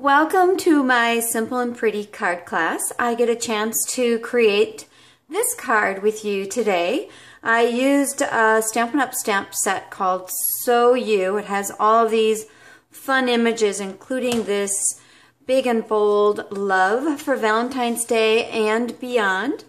Welcome to my Simple and Pretty card class. I get a chance to create this card with you today. I used a Stampin' Up! Stamp set called So You. It has all of these fun images, including this big and bold love for Valentine's Day and beyond.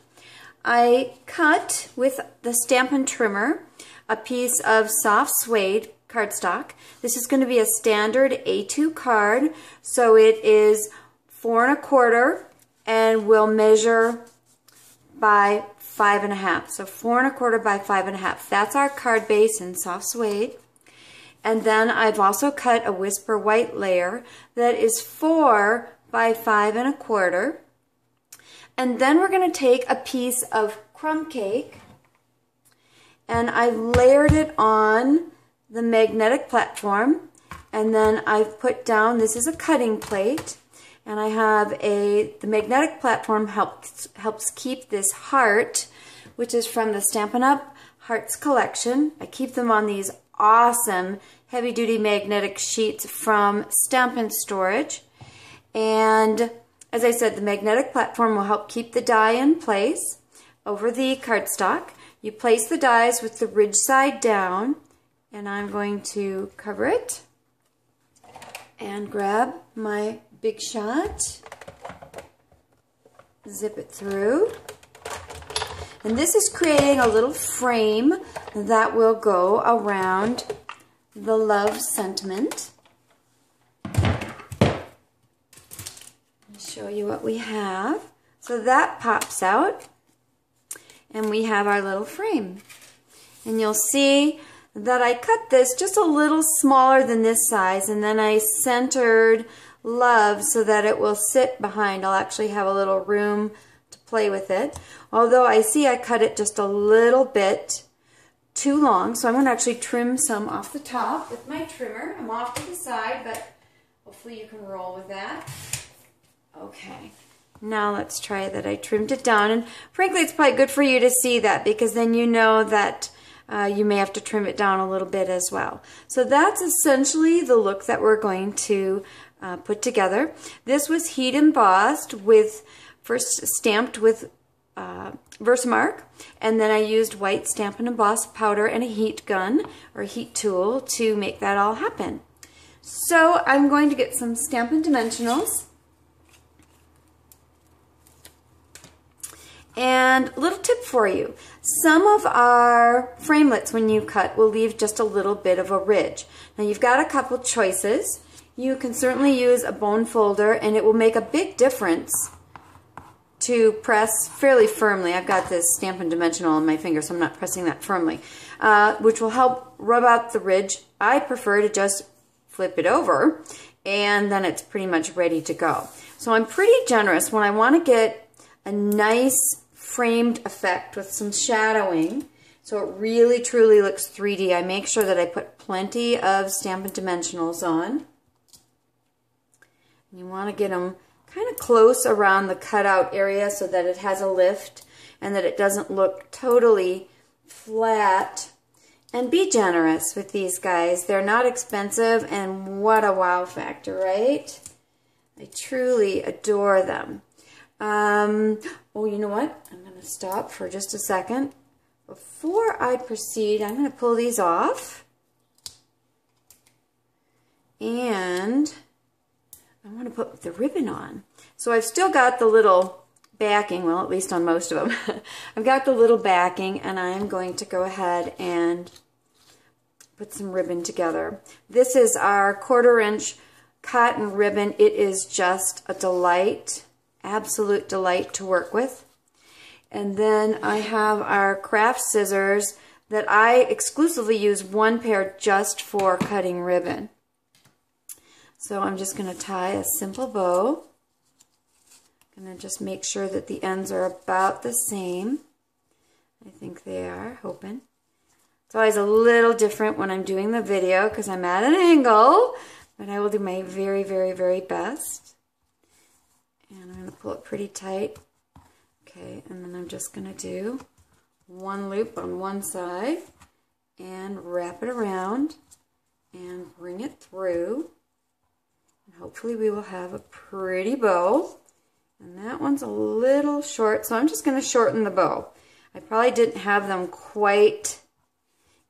I cut with the Stampin' trimmer a piece of soft suede cardstock. This is going to be a standard A2 card, so it is 4 1/4 and will measure by 5 1/2. So 4 1/4 by 5 1/2. That's our card base in soft suede. And then I've also cut a Whisper White layer that is 4 by 5 1/4. And then we're going to take a piece of crumb cake and I've layered it on the magnetic platform, and then I've put down, this is a cutting plate, and I have the magnetic platform helps keep this heart, which is from the Stampin' Up! Hearts collection. I keep them on these awesome heavy-duty magnetic sheets from Stampin' Storage. And as I said, the magnetic platform will help keep the die in place over the cardstock. You place the dies with the ridge side down, and I'm going to cover it and grab my Big Shot, zip it through, and this is creating a little frame that will go around the love sentiment. I'll show you what we have. So that pops out, and we have our little frame. And you'll see that I cut this just a little smaller than this size, and then I centered love so that it will sit behind. I'll actually have a little room to play with it. Although I see I cut it just a little bit too long, so I'm going to actually trim some off the top with my trimmer. I'm off to the side, but hopefully you can roll with that. Okay. Now let's try that I trimmed it down, and frankly it's probably good for you to see that, because then you know that you may have to trim it down a little bit as well. So that's essentially the look that we're going to put together. This was heat embossed with, first stamped with Versamark, and then I used white Stampin' Emboss powder and a heat gun or heat tool to make that all happen. So I'm going to get some Stampin' Dimensionals. And a little tip for you, some of our framelits when you cut will leave just a little bit of a ridge. Now you've got a couple choices. You can certainly use a bone folder, and it will make a big difference to press fairly firmly. I've got this Stampin' Dimensional on my finger, so I'm not pressing that firmly, which will help rub out the ridge. I prefer to just flip it over, and then it's pretty much ready to go. So I'm pretty generous when I want to get a nice framed effect with some shadowing, so it really truly looks 3D. I make sure that I put plenty of Stampin' Dimensionals on. And you want to get them kind of close around the cutout area so that it has a lift and that it doesn't look totally flat. And be generous with these guys. They're not expensive, and what a wow factor, right? I truly adore them. Oh, you know what? I'm going to stop for just a second. Before I proceed, I'm going to pull these off. And I want to put the ribbon on. So I've still got the little backing, well, at least on most of them. I've got the little backing, and I'm going to go ahead and put some ribbon together. This is our 1/4 inch cotton ribbon. It is just a delight. Absolute delight to work with. And then I have our craft scissors that I exclusively use one pair just for cutting ribbon. So I'm just going to tie a simple bow. I'm going to just make sure that the ends are about the same. I think they are, hoping. It's always a little different when I'm doing the video because I'm at an angle, but I will do my very, very, very best. And I'm going to pull it pretty tight. Okay, and then I'm just going to do one loop on one side and wrap it around and bring it through. And hopefully we will have a pretty bow. And that one's a little short, so I'm just going to shorten the bow. I probably didn't have them quite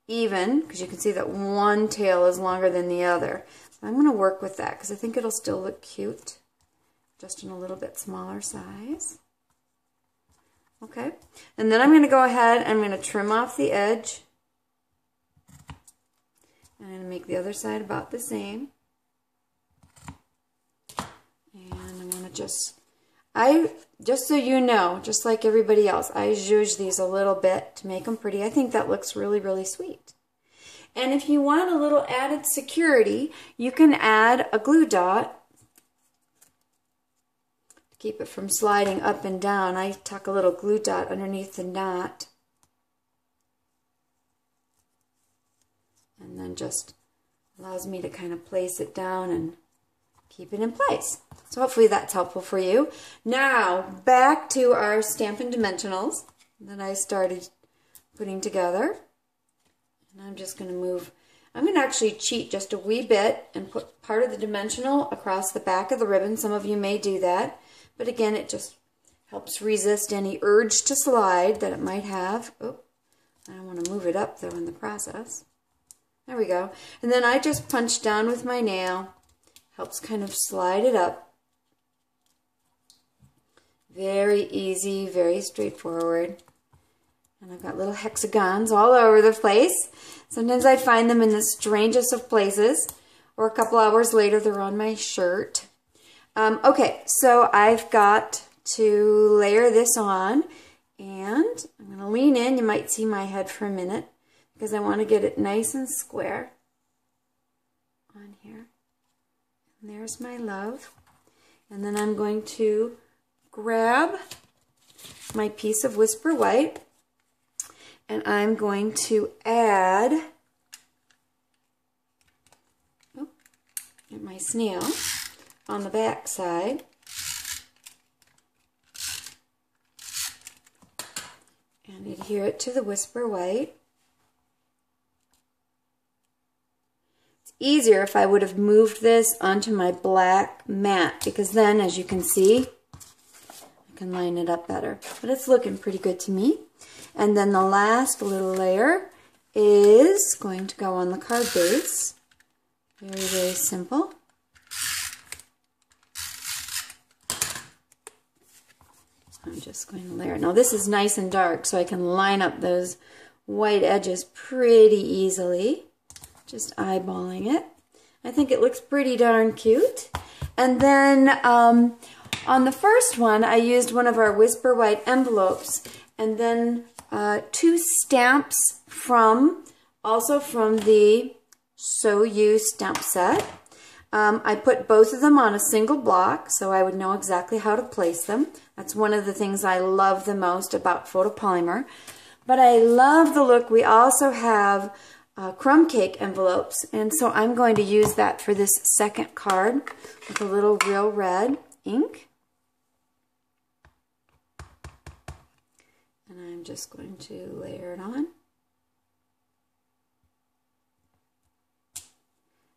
even, because you can see that one tail is longer than the other. So I'm going to work with that, because I think it'll still look cute, just in a little bit smaller size. Okay, and then I'm going to go ahead and I'm going to trim off the edge. And I'm going to make the other side about the same. And I'm going to just so you know, just like everybody else, I zhuzh these a little bit to make them pretty. I think that looks really, really sweet. And if you want a little added security, you can add a glue dot to keep it from sliding up and down. I tuck a little glue dot underneath the knot. And then just allows me to kind of place it down and keep it in place. So hopefully that's helpful for you. Now back to our Stampin' Dimensionals that I started putting together. And I'm just going to move, I'm going to actually cheat just a wee bit and put part of the dimensional across the back of the ribbon. Some of you may do that, but again it just helps resist any urge to slide that it might have. Oh, I don't want to move it up though in the process. There we go. And then I just punch down with my nail. Helps kind of slide it up. Very easy, very straightforward. And I've got little hexagons all over the place. Sometimes I find them in the strangest of places, or a couple hours later they're on my shirt. Okay, so I've got to layer this on, and I'm going to lean in. You might see my head for a minute because I want to get it nice and square on here. And there's my love. And then I'm going to grab my piece of Whisper White, and I'm going to add my snail on the back side. And adhere it to the Whisper White. It's easier if I would have moved this onto my black mat, because then, as you can see, I can line it up better. But it's looking pretty good to me. And then the last little layer is going to go on the card base. Very, very simple. I'm just going to layer it. Now this is nice and dark, so I can line up those white edges pretty easily. Just eyeballing it. I think it looks pretty darn cute. And then on the first one, I used one of our Whisper White envelopes, and then 2 stamps also from the So You stamp set. I put both of them on a single block so I would know exactly how to place them. That's one of the things I love the most about photopolymer. But I love the look. We also have crumb cake envelopes, and so I'm going to use that for this second card with a little Real Red ink. And I'm just going to layer it on.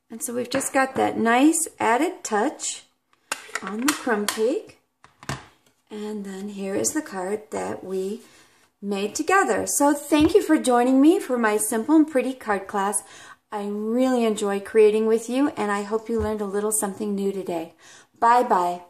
And so we've just got that nice added touch on the crumb cake. And then here is the card that we made together. So thank you for joining me for my Simple and Pretty card class. I really enjoy creating with you, and I hope you learned a little something new today. Bye-bye.